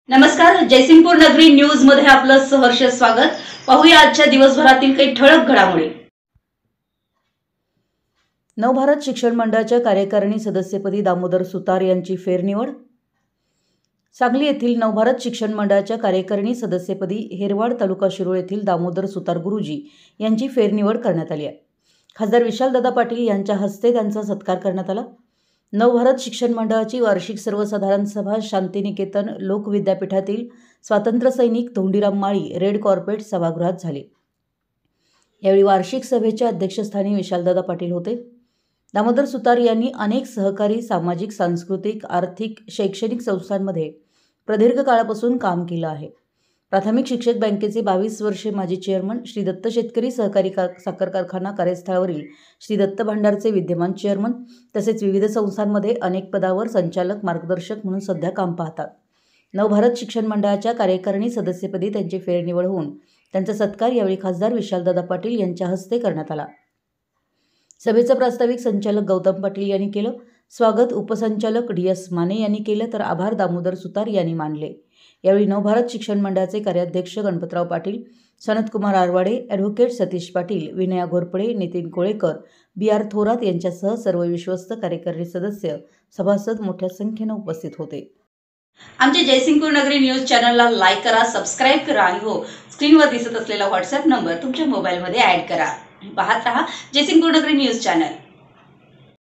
नमस्कार, जयसिंगपूर नगरी न्यूज मध्ये आपलं सहर्ष स्वागत। पाहूया आजच्या दिवसभरातील काही ठळक घडामोडी। नवभारत शिक्षण मंडळाच्या कार्यकारिणी सदस्यपदी दामोदर सुतार यांची फेरनिवड। सांगली येथील नवभारत शिक्षण मंडळाच्या कार्यकारिणी सदस्यपदी हेरवाड तालुका शिरोळ येथील दामोदर सुतार गुरुजी यांची फेरनिवड करण्यात आली आहे। खासदार विशालदादा पाटील यांच्या हस्ते त्यांचा सत्कार करण्यात आला। नवभारत शिक्षण मंडळाची वार्षिक सर्वसाधारण सभा शांतिनिकेतन लोक विद्यापीठातील स्वातंत्र्य सैनिक धोंडीराम माळी रेड कॉर्पेट सभागृहात झाली। यावेळी वार्षिक सभेच्या अध्यक्षस्थानी विशालदादा पाटील होते। दामोदर सुतार यांनी अनेक सहकारी सामाजिक, सांस्कृतिक, आर्थिक, शैक्षणिक संस्थांमध्ये प्रदीर्घ काळापासून काम केलं आहे। प्राथमिक शिक्षक बँकेचे 22 वर्षे माजी चेअरमन, श्री दत्त शेतकरी सहकारी साखर कारखाना कार्यस्थळावरील श्री दत्त भांडारचे विद्यमान चेअरमन, तसेच विविध संस्थांमध्ये अनेक पदावर संचालक, मार्गदर्शक म्हणून सध्या काम पाहतात। नवभारत शिक्षण मंडळाच्या कार्यकारिणी सदस्यपदी त्यांची फेरनिवड होऊन त्यांचा सत्कार यावेळी खासदार विशालदादा पाटील यांच्या हस्ते करण्यात आला। सभेचं प्रास्ताविक संचालक गौतम पाटील यांनी केलं। स्वागत उपसंचालक DS माने यांनी केलं, तर आभार दामोदर सुतार यांनी मानले। यावेळी नवभारत शिक्षण मंडळाचे कार्याध्यक्ष गणपतराव पाटील, सनतकुमार आरवाडे, ॲडव्होकेट सतीश पाटील, विनया घोरपडे, नितीन कोळेकर, BR थोरात यांच्यासह सर्व विश्वस्त कार्यकारिणी सदस्य, सभासद मोठ्या संख्येने उपस्थित होते। आमच्या जयसिंगपूर नगरी न्यूज चॅनलला लाईक करा, सबस्क्राइब करा आणि हो, स्क्रीनवर दिसत असलेला व्हॉट्सअप नंबर तुमच्या मोबाईलमध्ये ॲड करा। पाहत रहा जयसिंगपूर नगरी न्यूज चॅनल।